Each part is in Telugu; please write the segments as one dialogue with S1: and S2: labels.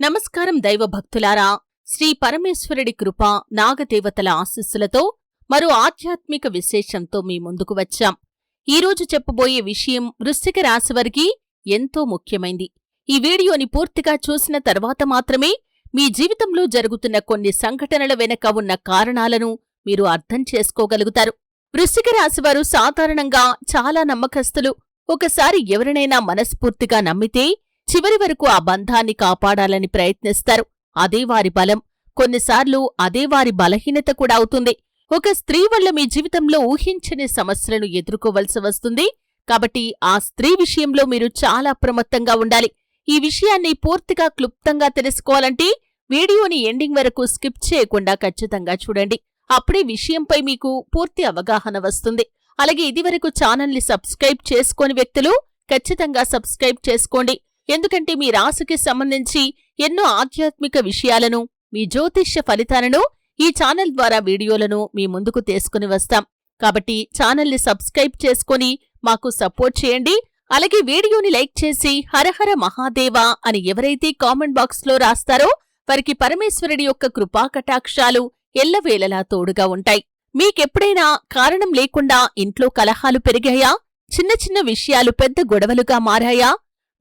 S1: నమస్కారం దైవభక్తులారా. శ్రీ పరమేశ్వరుడి కృప, నాగదేవతల ఆశీస్సులతో మరో ఆధ్యాత్మిక విశేషంతో మీ ముందుకు వచ్చాం. ఈరోజు చెప్పబోయే విషయం వృశ్చిక రాశివారికి ఎంతో ముఖ్యమైంది. ఈ వీడియోని పూర్తిగా చూసిన తర్వాత మాత్రమే మీ జీవితంలో జరుగుతున్న కొన్ని సంఘటనల వెనక ఉన్న కారణాలను మీరు అర్థం చేసుకోగలుగుతారు. వృశ్చిక రాశివారు సాధారణంగా చాలా నమ్మకస్తులు. ఒకసారి ఎవరినైనా మనస్ఫూర్తిగా నమ్మితే చివరి వరకు ఆ బంధాన్ని కాపాడాలని ప్రయత్నిస్తారు. అదే వారి బలం. కొన్నిసార్లు అదే వారి బలహీనత కూడా అవుతుంది. ఒక స్త్రీ వల్ల మీ జీవితంలో ఊహించని సమస్యలను ఎదుర్కోవలసి వస్తుంది. కాబట్టి ఆ స్త్రీ విషయంలో మీరు చాలా అప్రమత్తంగా ఉండాలి. ఈ విషయాన్ని పూర్తిగా క్లుప్తంగా తెలుసుకోవాలంటే వీడియోని ఎండింగ్ వరకు స్కిప్ చేయకుండా ఖచ్చితంగా చూడండి. అప్పుడే విషయంపై మీకు పూర్తి అవగాహన వస్తుంది. అలాగే ఇదివరకు ఛానల్ని సబ్స్క్రైబ్ చేసుకోని వ్యక్తులు ఖచ్చితంగా సబ్స్క్రైబ్ చేసుకోండి. ఎందుకంటే మీ రాశికి సంబంధించి ఎన్నో ఆధ్యాత్మిక విషయాలను, మీ జ్యోతిష్య ఫలితాలను ఈ ఛానల్ ద్వారా వీడియోలను మీ ముందుకు తీసుకుని వస్తాం. కాబట్టి ఛానల్ని సబ్స్క్రైబ్ చేసుకుని మాకు సపోర్ట్ చేయండి. అలాగే వీడియోని లైక్ చేసి హరహర మహాదేవా అని ఎవరైతే కామెంట్ బాక్స్లో రాస్తారో వారికి పరమేశ్వరుడి యొక్క కృపాకటాక్షాలు ఎల్లవేళలా తోడుగా ఉంటాయి. మీకెప్పుడైనా కారణం లేకుండా ఇంట్లో కలహాలు పెరిగాయా? చిన్న చిన్న విషయాలు పెద్ద గొడవలుగా మారాయా?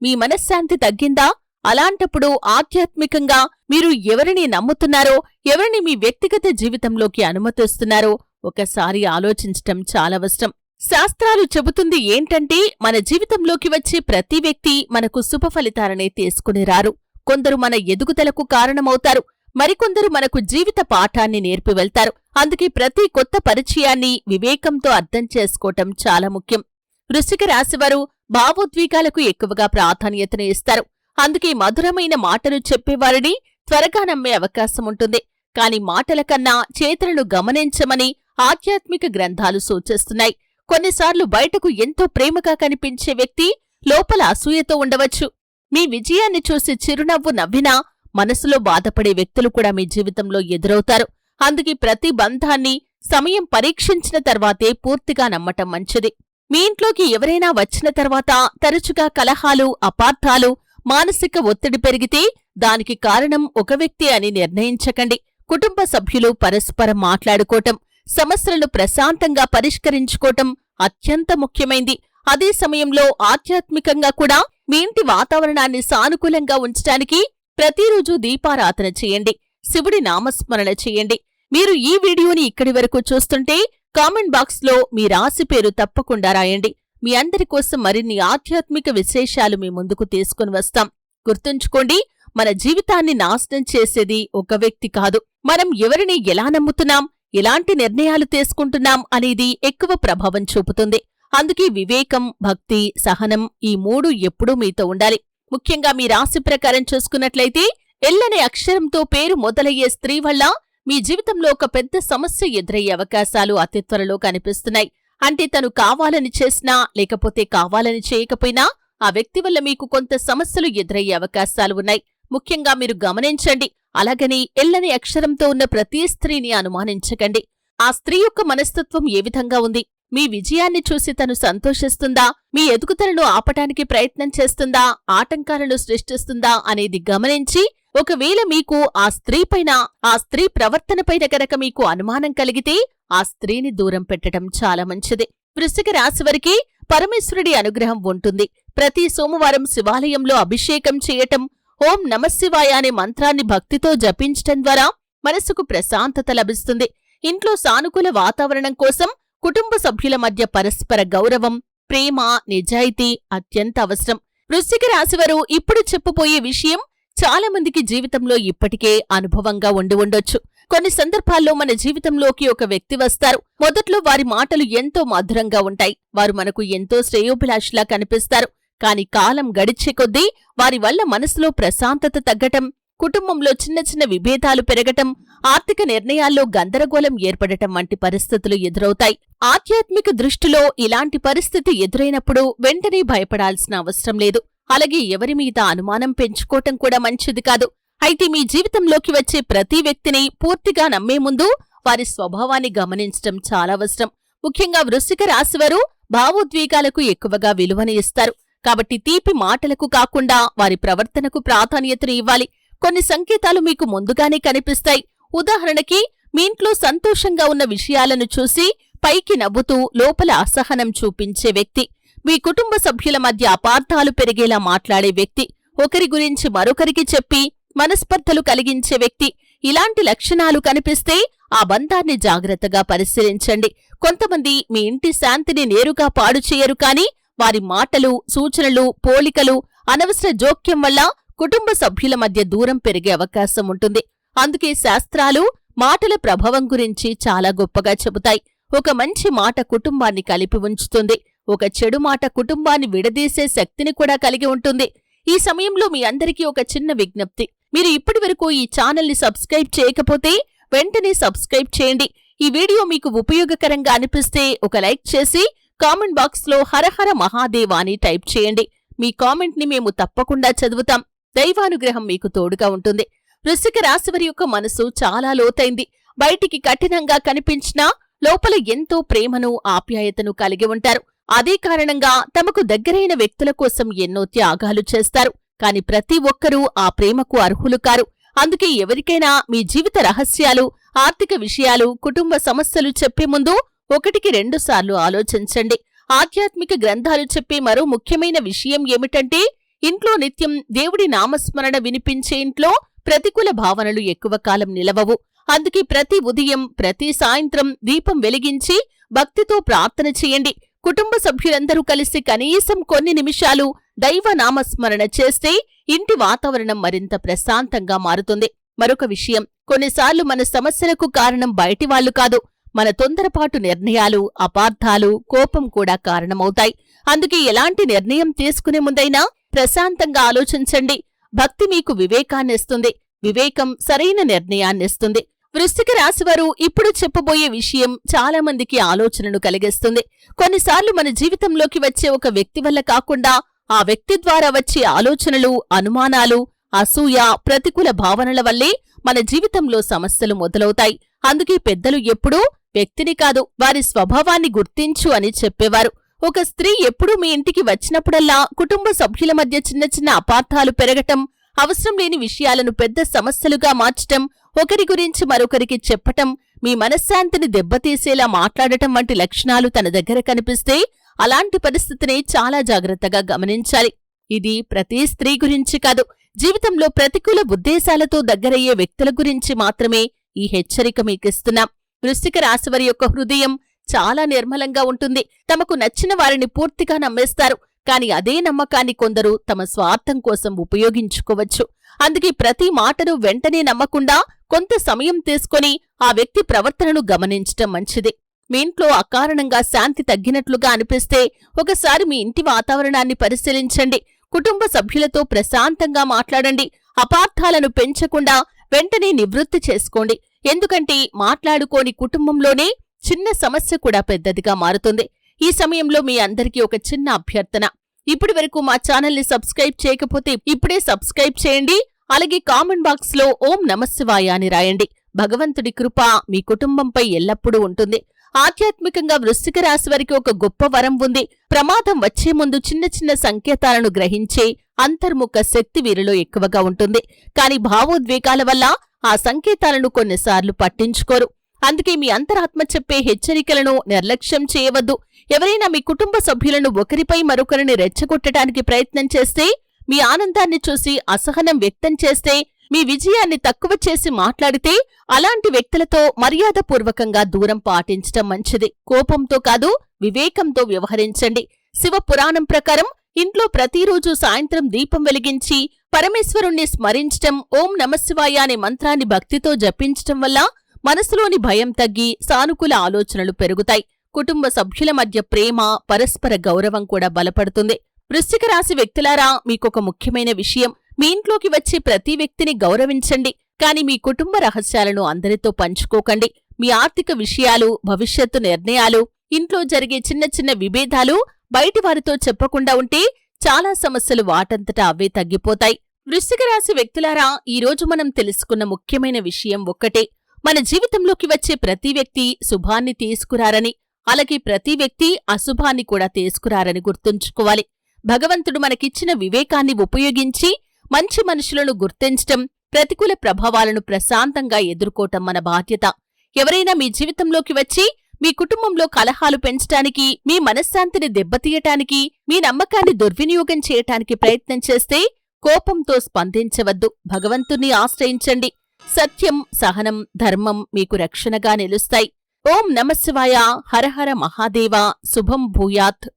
S1: మీ మనశ్శాంతి తగ్గిందా? అలాంటప్పుడు ఆధ్యాత్మికంగా మీరు ఎవరిని నమ్ముతున్నారో, ఎవరిని మీ వ్యక్తిగత జీవితంలోకి అనుమతిస్తున్నారో ఒకసారి ఆలోచించటం చాలా అవసరం. శాస్త్రాలు చెబుతుంది ఏంటంటే మన జీవితంలోకి వచ్చే ప్రతి వ్యక్తి మనకు శుభ ఫలితాలనే తీసుకుని రారు. కొందరు మన ఎదుగుదలకు కారణమవుతారు, మరికొందరు మనకు జీవిత పాఠాన్ని నేర్పి వెళ్తారు. అందుకే ప్రతి కొత్త పరిచయాన్ని వివేకంతో అర్థం చేసుకోవటం చాలా ముఖ్యం. వృశ్చిక రాశివారు భావోద్వేగాలకు ఎక్కువగా ప్రాధాన్యతను ఇస్తారు. అందుకే మధురమైన మాటలు చెప్పేవారిని త్వరగా నమ్మే అవకాశముంటుంది. కాని మాటల కన్నా చేతలను గమనించమని ఆధ్యాత్మిక గ్రంథాలు సూచిస్తున్నాయి. కొన్నిసార్లు బయటకు ఎంతో ప్రేమగా కనిపించే వ్యక్తి లోపల అసూయతో ఉండవచ్చు. మీ విజయాన్ని చూసి చిరునవ్వు నవ్వినా మనసులో బాధపడే వ్యక్తులు కూడా మీ జీవితంలో ఎదురవుతారు. అందుకే ప్రతి బంధాన్ని సమయం పరీక్షించిన తర్వాతే పూర్తిగా నమ్మటం మంచిది. మీ ఇంట్లోకి ఎవరైనా వచ్చిన తర్వాత తరచుగా కలహాలు, అపార్థాలు, మానసిక ఒత్తిడి పెరిగితే దానికి కారణం ఒక వ్యక్తి అని నిర్ణయించకండి. కుటుంబ సభ్యులు పరస్పరం మాట్లాడుకోవటం, సమస్యలను ప్రశాంతంగా పరిష్కరించుకోవటం అత్యంత ముఖ్యమైంది. అదే సమయంలో ఆధ్యాత్మికంగా కూడా మీ ఇంటి వాతావరణాన్ని సానుకూలంగా ఉంచటానికి ప్రతిరోజూ దీపారాధన చేయండి. శివుడి నామస్మరణ చేయండి. మీరు ఈ వీడియోని ఇక్కడి వరకు చూస్తుంటే కామెంట్ బాక్స్లో మీ రాశి పేరు తప్పకుండా రాయండి. మీ అందరి కోసం మరిన్ని ఆధ్యాత్మిక విశేషాలు మీ ముందుకు తీసుకుని వస్తాం. గుర్తుంచుకోండి, మన జీవితాన్ని నాశనం చేసేది ఒక వ్యక్తి కాదు. మనం ఎవరిని ఎలా నమ్ముతున్నాం, ఎలాంటి నిర్ణయాలు తీసుకుంటున్నాం అనేది ఎక్కువ ప్రభావం చూపుతుంది. అందుకే వివేకం, భక్తి, సహనం ఈ మూడు ఎప్పుడూ మీతో ఉండాలి. ముఖ్యంగా మీ రాశి ప్రకారం చూసుకున్నట్లయితే ఎల్లనే అక్షరంతో పేరు మొదలయ్యే స్త్రీ వల్ల మీ జీవితంలో ఒక పెద్ద సమస్య ఎదురయ్యే అవకాశాలు అతి త్వరలో కనిపిస్తున్నాయి. అంటే తను కావాలని చేసినా లేకపోతే కావాలని చేయకపోయినా ఆ వ్యక్తి వల్ల మీకు కొంత సమస్యలు ఎదురయ్యే అవకాశాలు ఉన్నాయి. ముఖ్యంగా మీరు గమనించండి. అలాగని ఎల్లని అక్షరంతో ఉన్న ప్రతి స్త్రీని అనుమానించకండి. ఆ స్త్రీ యొక్క మనస్తత్వం ఏ విధంగా ఉంది? మీ విజయాన్ని చూసి తను సంతోషిస్తుందా? మీ ఎదుగుదలను ఆపటానికి ప్రయత్నం చేస్తుందా? ఆటంకాలను సృష్టిస్తుందా అనేది గమనించి ఒకవేళ మీకు ఆ స్త్రీపైన, ఆ స్త్రీ ప్రవర్తనపైన గనక మీకు అనుమానం కలిగితే ఆ స్త్రీని దూరం పెట్టడం చాలా మంచిది. వృశ్చిక రాశివారికి పరమేశ్వరుడి అనుగ్రహం ఉంటుంది. ప్రతి సోమవారం శివాలయంలో అభిషేకం చేయటం, ఓం నమశివాయ అనే మంత్రాన్ని భక్తితో జపించటం ద్వారా మనసుకు ప్రశాంతత లభిస్తుంది. ఇంట్లో సానుకూల వాతావరణం కోసం కుటుంబ సభ్యుల మధ్య పరస్పర గౌరవం, ప్రేమ, నిజాయితీ అత్యంత అవసరం. వృశ్చిక రాశివారు ఇప్పుడు చెప్పబోయే విషయం చాలా మందికి జీవితంలో ఇప్పటికే అనుభవంగా ఉండి ఉండొచ్చు. కొన్ని సందర్భాల్లో మన జీవితంలోకి ఒక వ్యక్తి వస్తారు. మొదట్లో వారి మాటలు ఎంతో మధురంగా ఉంటాయి. వారు మనకు ఎంతో శ్రేయోభిలాషిలా కనిపిస్తారు. కాని కాలం గడిచే కొద్దీ వారి వల్ల మనసులో ప్రశాంతత తగ్గటం, కుటుంబంలో చిన్న చిన్న విభేదాలు పెరగటం, ఆర్థిక నిర్ణయాల్లో గందరగోళం ఏర్పడటం వంటి పరిస్థితులు ఎదురవుతాయి. ఆధ్యాత్మిక దృష్టిలో ఇలాంటి పరిస్థితి ఎదురైనప్పుడు వెంటనే భయపడాల్సిన అవసరం లేదు. అలాగే ఎవరి మీద అనుమానం పెంచుకోవటం కూడా మంచిది కాదు. అయితే మీ జీవితంలోకి వచ్చే ప్రతి వ్యక్తిని పూర్తిగా నమ్మే ముందు వారి స్వభావాన్ని గమనించటం చాలా అవసరం. ముఖ్యంగా వృశ్చిక రాశివారు భావోద్వేగాలకు ఎక్కువగా విలువని ఇస్తారు. కాబట్టి తీపి మాటలకు కాకుండా వారి ప్రవర్తనకు ప్రాధాన్యతను ఇవ్వాలి. కొన్ని సంకేతాలు మీకు ముందుగానే కనిపిస్తాయి. ఉదాహరణకి, మీ ఇంట్లో సంతోషంగా ఉన్న విషయాలను చూసి పైకి నవ్వుతూ లోపల అసహనం చూపించే వ్యక్తి, మీ కుటుంబ సభ్యుల మధ్య అపార్థాలు పెరిగేలా మాట్లాడే వ్యక్తి, ఒకరి గురించి మరొకరికి చెప్పి మనస్పర్ధలు కలిగించే వ్యక్తి, ఇలాంటి లక్షణాలు కనిపిస్తే ఆ బంధాన్ని జాగ్రత్తగా పరిశీలించండి. కొంతమంది మీ ఇంటి శాంతిని నేరుగా పాడు చేయరు, కానీ వారి మాటలు, సూచనలు, పోలికలు, అనవసర జోక్యం వల్ల కుటుంబ సభ్యుల మధ్య దూరం పెరిగే అవకాశం ఉంటుంది. అందుకే శాస్త్రాలు మాటల ప్రభావం గురించి చాలా గొప్పగా చెబుతాయి. ఒక మంచి మాట కుటుంబాన్ని కలిపి ఉంచుతుంది. ఒక చెడు మాట కుటుంబాన్ని విడదీసే శక్తిని కూడా కలిగి ఉంటుంది. ఈ సమయంలో మీ అందరికీ ఒక చిన్న విజ్ఞప్తి. మీరు ఇప్పటివరకు ఈ ఛానల్ని సబ్స్క్రైబ్ చేయకపోతే వెంటనే సబ్స్క్రైబ్ చేయండి. ఈ వీడియో మీకు ఉపయోగకరంగా అనిపిస్తే ఒక లైక్ చేసి కామెంట్ బాక్స్లో హరహర మహాదేవ అని టైప్ చేయండి. మీ కామెంట్ని మేము తప్పకుండా చదువుతాం. దైవానుగ్రహం మీకు తోడుగా ఉంటుంది. వృశ్చిక రాశివారి యొక్క మనసు చాలా లోతైంది. బయటికి కఠినంగా కనిపించినా లోపల ఎంతో ప్రేమను, ఆప్యాయతను కలిగి ఉంటారు. అదే కారణంగా తమకు దగ్గరైన వ్యక్తుల కోసం ఎన్నో త్యాగాలు చేస్తారు. కాని ప్రతి ఒక్కరూ ఆ ప్రేమకు అర్హులు కారు. అందుకే ఎవరికైనా మీ జీవిత రహస్యాలు, ఆర్థిక విషయాలు, కుటుంబ సమస్యలు చెప్పే ముందు 1-2 సార్లు ఆలోచించండి. ఆధ్యాత్మిక గ్రంథాలు చెప్పే మరో ముఖ్యమైన విషయం ఏమిటంటే, ఇంట్లో నిత్యం దేవుడి నామస్మరణ వినిపించే ఇంట్లో ప్రతికూల భావనలు ఎక్కువ కాలం నిలవవు. అందుకే ప్రతి ఉదయం, ప్రతి సాయంత్రం దీపం వెలిగించి భక్తితో ప్రార్థన చేయండి. కుటుంబ సభ్యులందరూ కలిసి కనీసం కొన్ని నిమిషాలు దైవ నామస్మరణ చేస్తే ఇంటి వాతావరణం మరింత ప్రశాంతంగా మారుతుంది. మరొక విషయం, కొన్నిసార్లు మన సమస్యలకు కారణం బయటివాళ్లు కాదు, మన తొందరపాటు నిర్ణయాలు, అపార్థాలు, కోపం కూడా కారణమవుతాయి. అందుకే ఎలాంటి నిర్ణయం తీసుకునే ముందైనా ప్రశాంతంగా ఆలోచించండి. భక్తి మీకు వివేకాన్నిస్తుంది, వివేకం సరైన నిర్ణయాన్నిస్తుంది. వృశ్చిక రాశివారు ఇప్పుడు చెప్పబోయే విషయం చాలా మందికి ఆలోచనను కలిగిస్తుంది. కొన్నిసార్లు మన జీవితంలోకి వచ్చే ఒక వ్యక్తి వల్ల కాకుండా ఆ వ్యక్తి ద్వారా వచ్చే ఆలోచనలు, అనుమానాలు, అసూయ, ప్రతికూల భావనల వల్లే మన జీవితంలో సమస్యలు మొదలవుతాయి. అందుకే పెద్దలు ఎప్పుడూ వ్యక్తిని కాదు, వారి స్వభావాన్ని గుర్తించు అని చెప్పేవారు. ఒక స్త్రీ ఎప్పుడూ మీ ఇంటికి వచ్చినప్పుడల్లా కుటుంబ సభ్యుల మధ్య చిన్న చిన్న అపార్థాలు పెరగటం, అవసరం లేని విషయాలను పెద్ద సమస్యలుగా మార్చటం, ఒకరి గురించి మరొకరికి చెప్పటం, మీ మనశ్శాంతిని దెబ్బతీసేలా మాట్లాడటం వంటి లక్షణాలు తన దగ్గర కనిపిస్తే అలాంటి పరిస్థితిని చాలా జాగ్రత్తగా గమనించాలి. ఇది ప్రతి స్త్రీ గురించి కాదు, జీవితంలో ప్రతికూల ఉద్దేశాలతో దగ్గరయ్యే వ్యక్తుల గురించి మాత్రమే ఈ హెచ్చరిక మీకిస్తున్నాం. వృశ్చిక రాశివారి యొక్క హృదయం చాలా నిర్మలంగా ఉంటుంది. తమకు నచ్చిన వారిని పూర్తిగా నమ్మేస్తారు. కాని అదే నమ్మకాన్ని కొందరు తమ స్వార్థం కోసం ఉపయోగించుకోవచ్చు. అందుకే ప్రతి మాటను వెంటనే నమ్మకుండా కొంత సమయం తీసుకొని ఆ వ్యక్తి ప్రవర్తనను గమనించటం మంచిది. మీ ఇంట్లో అకారణంగా శాంతి తగ్గినట్లుగా అనిపిస్తే ఒకసారి మీ ఇంటి వాతావరణాన్ని పరిశీలించండి. కుటుంబ సభ్యులతో ప్రశాంతంగా మాట్లాడండి. అపార్థాలను పెంచకుండా వెంటనే నివృత్తి చేసుకోండి. ఎందుకంటే మాట్లాడుకోని కుటుంబంలోనే చిన్న సమస్య కూడా పెద్దదిగా మారుతుంది. ఈ సమయంలో మీ అందరికీ ఒక చిన్న అభ్యర్థన. ఇప్పటి వరకు మా ఛానల్ని సబ్స్క్రైబ్ చేయకపోతే ఇప్పుడే సబ్స్క్రైబ్ చేయండి. అలాగే కామెంట్ బాక్స్లో ఓం నమఃశివాయ అని రాయండి. భగవంతుడి కృప మీ కుటుంబంపై ఎల్లప్పుడూ ఉంటుంది. ఆధ్యాత్మికంగా వృశ్చిక రాశివారికి ఒక గొప్ప వరం ఉంది. ప్రమాదం వచ్చే ముందు చిన్న చిన్న సంకేతాలను గ్రహించే అంతర్ముఖ శక్తి వీరిలో ఎక్కువగా ఉంటుంది. కాని భావోద్వేగాల వల్ల ఆ సంకేతాలను కొన్నిసార్లు పట్టించుకోరు. అందుకే మీ అంతరాత్మ చెప్పే హెచ్చరికలను నిర్లక్ష్యం చేయవద్దు. ఎవరైనా మీ కుటుంబ సభ్యులను ఒకరిపై మరొకరిని రెచ్చగొట్టడానికి ప్రయత్నం చేస్తే, మీ ఆనందాన్ని చూసి అసహనం వ్యక్తం చేస్తే, మీ విజయాన్ని తక్కువ చేసి మాట్లాడితే అలాంటి వ్యక్తులతో మర్యాదపూర్వకంగా దూరం పాటించటం మంచిది. కోపంతో కాదు, వివేకంతో వ్యవహరించండి. శివ పురాణం ప్రకారం ఇంట్లో ప్రతిరోజు సాయంత్రం దీపం వెలిగించి పరమేశ్వరుణ్ణి స్మరించటం, ఓం నమఃశివాయ అనే మంత్రాన్ని భక్తితో జపించటం వల్ల మనసులోని భయం తగ్గి సానుకూల ఆలోచనలు పెరుగుతాయి. కుటుంబ సభ్యుల మధ్య ప్రేమ, పరస్పర గౌరవం కూడా బలపడుతుంది. వృశ్చిక రాశి వ్యక్తులారా, మీకొక ముఖ్యమైన విషయం. మీ ఇంట్లోకి వచ్చే ప్రతి వ్యక్తిని గౌరవించండి. కాని మీ కుటుంబ రహస్యాలను అందరితో పంచుకోకండి. మీ ఆర్థిక విషయాలు, భవిష్యత్తు నిర్ణయాలు, ఇంట్లో జరిగే చిన్న చిన్న విభేదాలు బయటివారితో చెప్పకుండా ఉంటే చాలా సమస్యలు వాటంతటా అవే తగ్గిపోతాయి. వృశ్చిక రాశి వ్యక్తులారా, ఈరోజు మనం తెలుసుకున్న ముఖ్యమైన విషయం ఒక్కటే. మన జీవితంలోకి వచ్చే ప్రతి వ్యక్తి శుభాన్ని తీసుకురారని, అలాగే ప్రతి వ్యక్తి అశుభాన్ని కూడా తీసుకురారని గుర్తుంచుకోవాలి. భగవంతుడు మనకిచ్చిన వివేకాన్ని ఉపయోగించి మంచి మనుషులను గుర్తించటం, ప్రతికూల ప్రభావాలను ప్రశాంతంగా ఎదుర్కోవటం మన బాధ్యత. ఎవరైనా మీ జీవితంలోకి వచ్చి మీ కుటుంబంలో కలహాలు పెంచటానికి, మీ మనశ్శాంతిని దెబ్బతీయటానికి, మీ నమ్మకాన్ని దుర్వినియోగం చేయటానికి ప్రయత్నం చేస్తే కోపంతో స్పందించవద్దు. భగవంతుణ్ణి ఆశ్రయించండి. సత్యం, సహనం, ధర్మం మీకు రక్షణగా నిలుస్తాయి. ఓం నమఃశివాయ. హరహర మహాదేవ. శుభం భూయాత్.